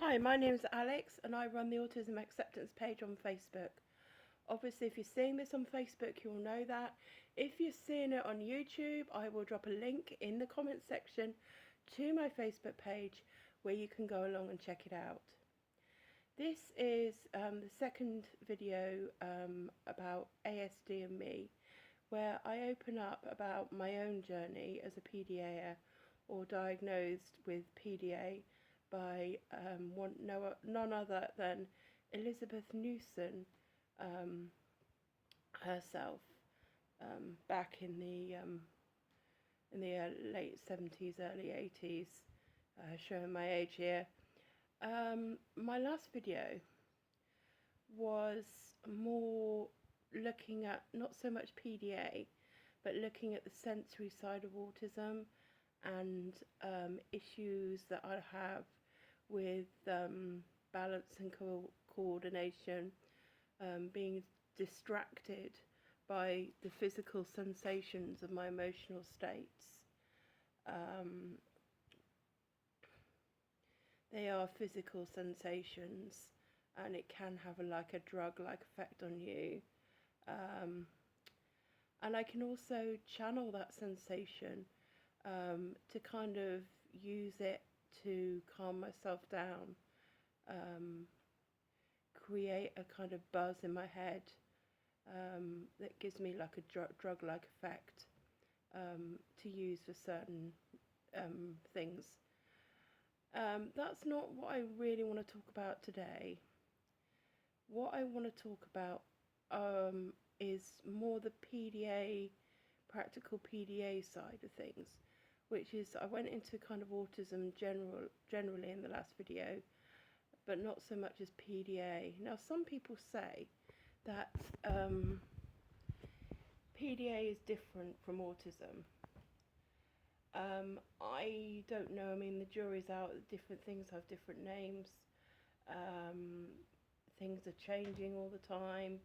Hi, my name is Alex and I run the Autism Acceptance page on Facebook. Obviously, if you're seeing this on Facebook, you'll know that. If you're seeing it on YouTube, I will drop a link in the comments section to my Facebook page where you can go along and check it out. This is the second video about ASD and me, where I open up about my own journey as a PDA or diagnosed with PDA by none other than Elizabeth Newson herself, back in the late 70s, early 80s, showing my age here. My last video was more looking at not so much PDA, but looking at the sensory side of autism and issues that I have with balance and coordination, being distracted by the physical sensations of my emotional states. They are physical sensations, and it can have a drug-like effect on you. And I can also channel that sensation to kind of use it to calm myself down, create a kind of buzz in my head that gives me like a drug-like effect to use for certain things. That's not what I really want to talk about today. What I want to talk about is more the PDA, practical PDA side of things, which is I went into kind of autism generally in the last video, but not so much as PDA. Now, some people say that PDA is different from autism. I don't know. I mean, the jury's out. Different things have different names. Things are changing all the time.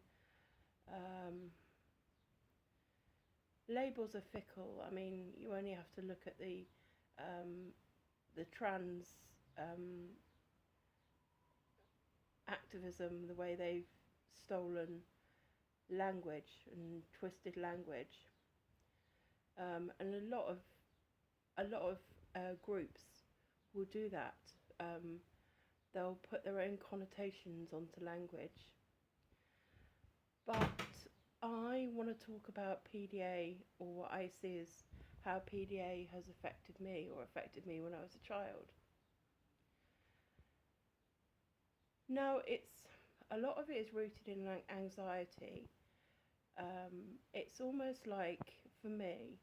Labels are fickle. I mean, you only have to look at the trans activism, the way they've stolen language and twisted language, and a lot of groups will do that. They'll put their own connotations onto language. But I want to talk about PDA, or what I see as how PDA has affected me, or affected me when I was a child. Now, a lot of it is rooted in anxiety. It's almost like, for me,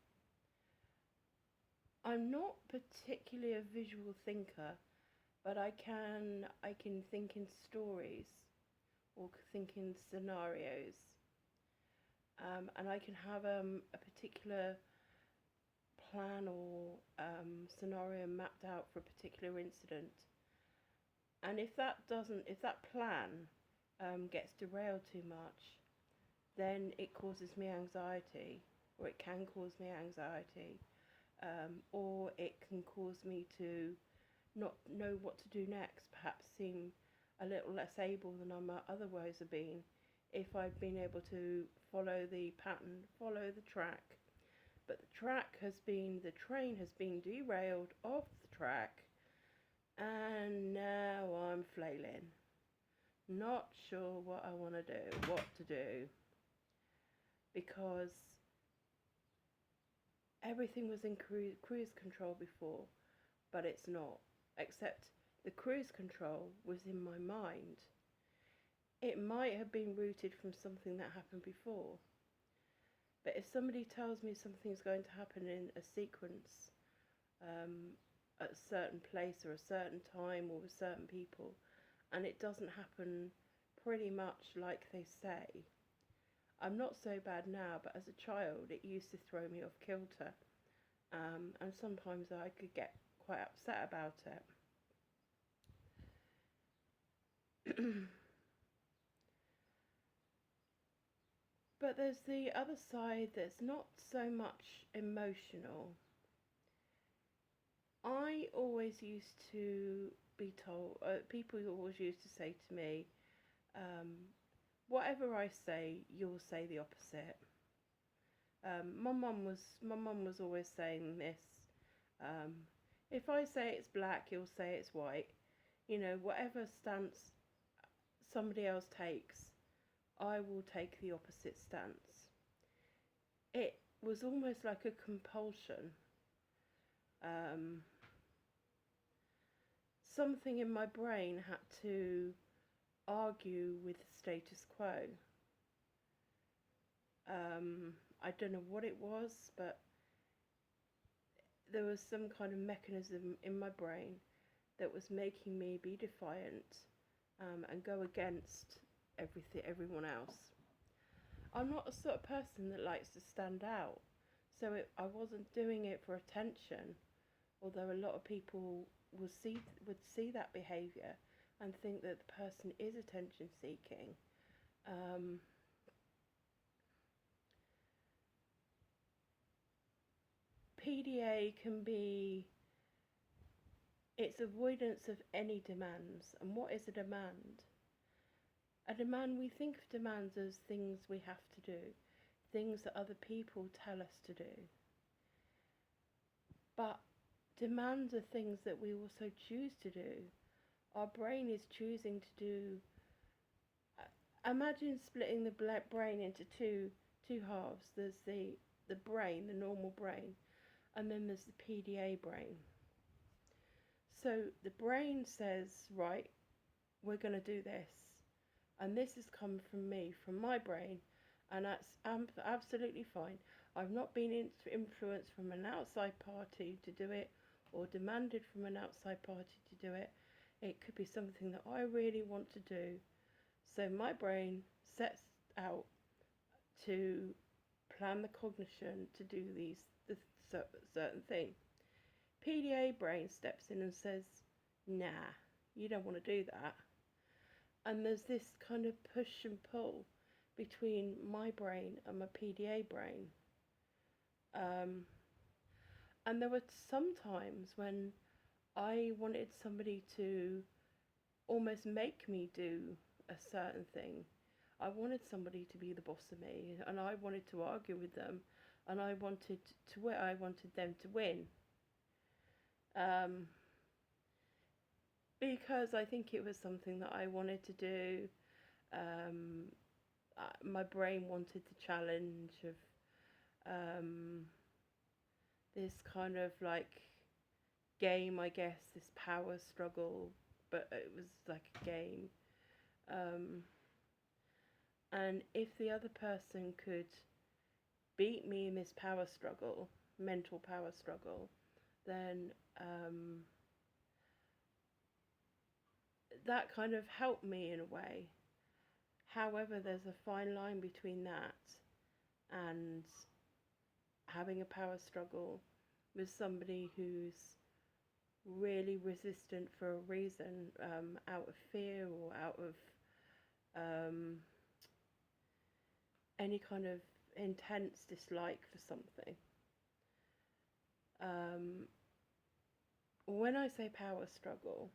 I'm not particularly a visual thinker, but I can think in stories or think in scenarios, and I can have a particular plan or scenario mapped out for a particular incident. And if that plan gets derailed too much, then it causes me anxiety, or it can cause me anxiety, or it can cause me to not know what to do next, perhaps seem a little less able than I might otherwise have been if I'd been able to follow the pattern, follow the track. But the train has been derailed off the track, and now I'm flailing, not sure what to do, because everything was in cruise control before, but it's not, except the cruise control was in my mind. It might have been rooted from something that happened before, but if somebody tells me something's going to happen in a sequence, at a certain place or a certain time or with certain people, and it doesn't happen pretty much like they say, I'm not so bad now, but as a child it used to throw me off kilter, and sometimes I could get quite upset about it. But there's the other side that's not so much emotional. I always used to be told, people always used to say to me, whatever I say, you'll say the opposite. My mum was always saying this. If I say it's black, you'll say it's white. You know, whatever stance somebody else takes, I will take the opposite stance. It was almost like a compulsion. Something in my brain had to argue with the status quo. I don't know what it was, but there was some kind of mechanism in my brain that was making me be defiant and go against everyone else. I'm not a sort of person that likes to stand out, so I wasn't doing it for attention, although a lot of people would see that behaviour and think that the person is attention seeking. PDA can be, it's avoidance of any demands. And what is a demand? A demand, we think of demands as things we have to do, things that other people tell us to do. But demands are things that we also choose to do. Our brain is choosing to do. Imagine splitting the brain into two halves. There's the brain, the normal brain, and then there's the PDA brain. So the brain says, right, we're going to do this. And this has come from me, from my brain, and that's absolutely fine. I've not been influenced from an outside party to do it, or demanded from an outside party to do it. It could be something that I really want to do. So my brain sets out to plan the cognition to do this certain thing. PDA brain steps in and says, nah, you don't want to do that. And there's this kind of push and pull between my brain and my PDA brain. And there were some times when I wanted somebody to almost make me do a certain thing. I wanted somebody to be the boss of me, and I wanted to argue with them, and I wanted them to win. Because I think it was something that I wanted to do. My brain wanted the challenge of this kind of like game, I guess, this power struggle, but it was like a game. And if the other person could beat me in this power struggle, mental power struggle, then that kind of helped me in a way. However, there's a fine line between that and having a power struggle with somebody who's really resistant for a reason, out of fear or out of any kind of intense dislike for something. When I say power struggle,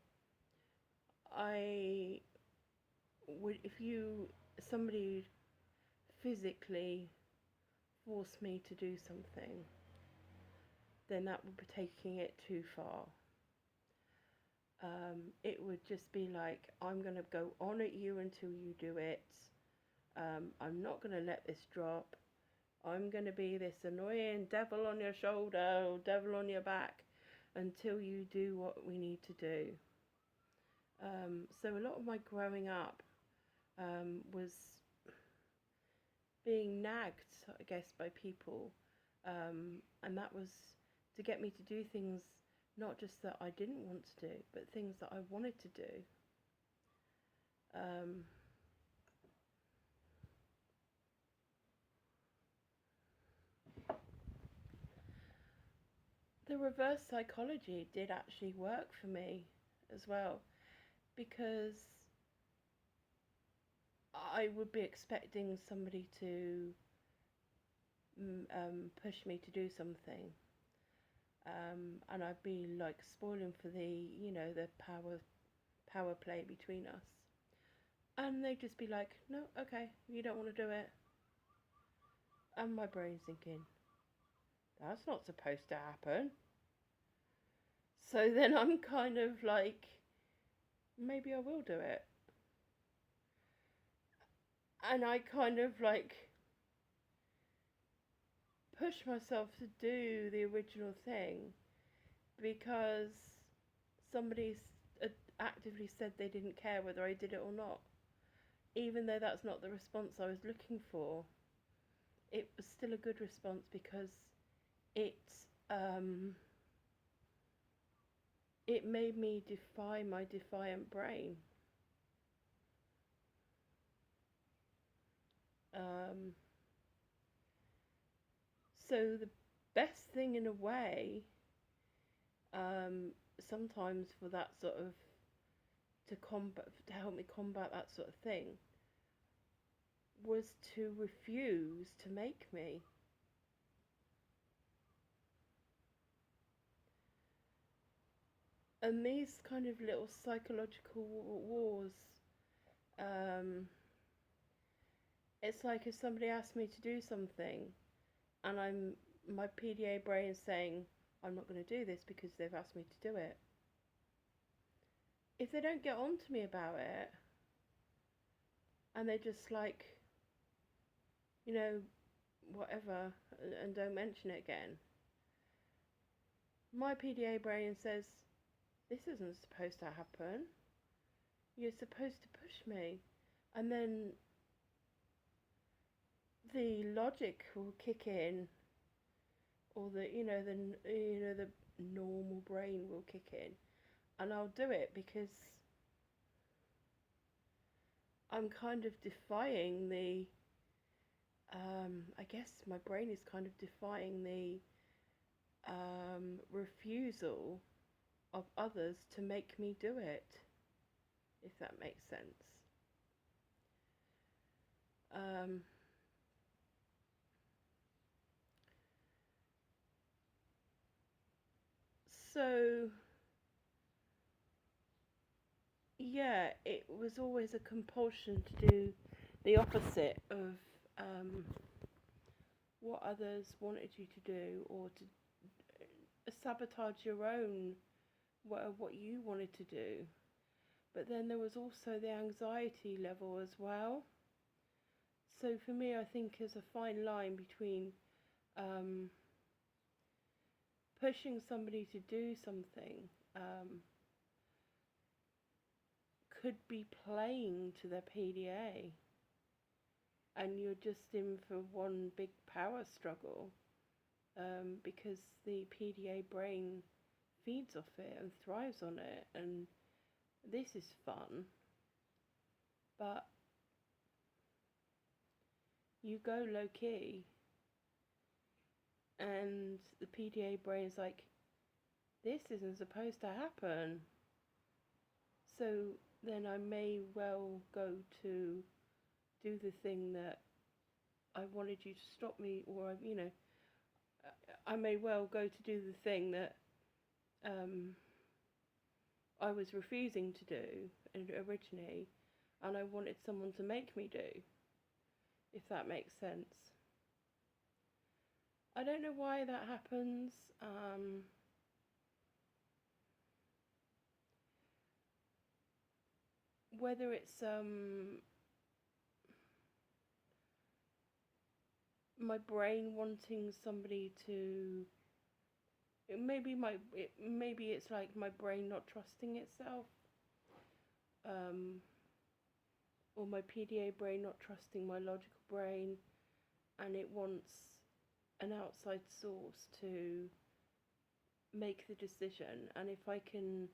if somebody physically forced me to do something, then that would be taking it too far. It would just be like, I'm going to go on at you until you do it. I'm not going to let this drop. I'm going to be this annoying devil on your shoulder or devil on your back until you do what we need to do. So a lot of my growing up was being nagged, I guess, by people. And that was to get me to do things not just that I didn't want to do, but things that I wanted to do. The reverse psychology did actually work for me as well, because I would be expecting somebody to push me to do something, and I'd be like spoiling for the power power play between us. And they'd just be like, no, okay, you don't want to do it. And my brain's thinking, that's not supposed to happen. So then I'm kind of like, maybe I will do it. And I kind of like push myself to do the original thing because somebody actively said they didn't care whether I did it or not. Even though that's not the response I was looking for, it was still a good response because it it made me defy my defiant brain. So the best thing in a way, sometimes for that sort of to help me combat that sort of thing, was to refuse to make me. And these kind of little psychological wars, it's like if somebody asks me to do something and my PDA brain is saying, I'm not going to do this because they've asked me to do it. If they don't get on to me about it, and they're just like, whatever, and don't mention it again, my PDA brain says, this isn't supposed to happen. You're supposed to push me. And then the logic will kick in, or the normal brain will kick in, and I'll do it because I'm kind of defying the I guess my brain is kind of defying the refusal of others to make me do it, if that makes sense. So yeah, it was always a compulsion to do the opposite of what others wanted you to do, or to sabotage your own what you wanted to do. But then there was also the anxiety level as well. So for me, I think there's a fine line between pushing somebody to do something could be playing to their PDA, and you're just in for one big power struggle, because the PDA brain feeds off it and thrives on it, and this is fun, but you go low key and the PDA brain's like, this isn't supposed to happen. So then I may well go to do the thing that I wanted you to stop me, or I may well go to do the thing that I was refusing to do originally, and I wanted someone to make me do, if that makes sense. I don't know why that happens. Whether it's my brain wanting somebody to, maybe it's like my brain not trusting itself, or my PDA brain not trusting my logical brain, and it wants an outside source to make the decision. And if I can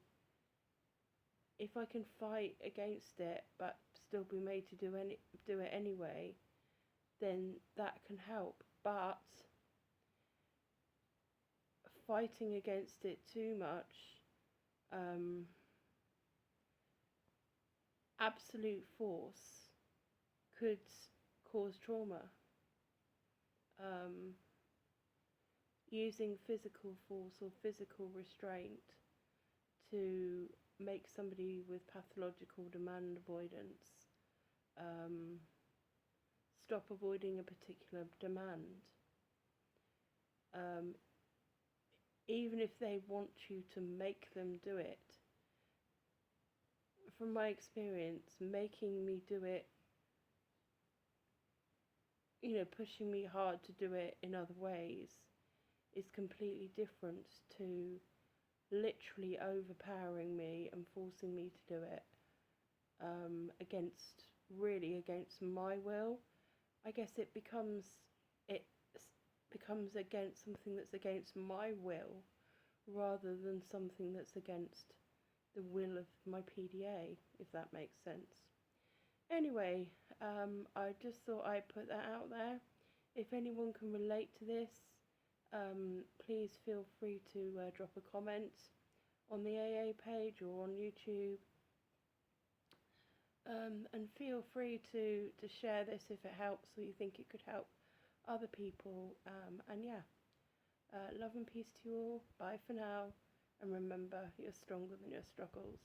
fight against it but still be made to do it anyway, then that can help. But fighting against it too much, absolute force could cause trauma. Using physical force or physical restraint to make somebody with pathological demand avoidance stop avoiding a particular demand. Even if they want you to make them do it. From my experience, making me do it, pushing me hard to do it in other ways is completely different to literally overpowering me and forcing me to do it against my will. I guess it becomes against something that's against my will rather than something that's against the will of my PDA, if that makes sense. Anyway, I just thought I'd put that out there. If anyone can relate to this, please feel free to drop a comment on the AA page or on YouTube. And feel free to share this if it helps or you think it could help other people. And yeah, love and peace to you all. Bye for now. And remember, you're stronger than your struggles.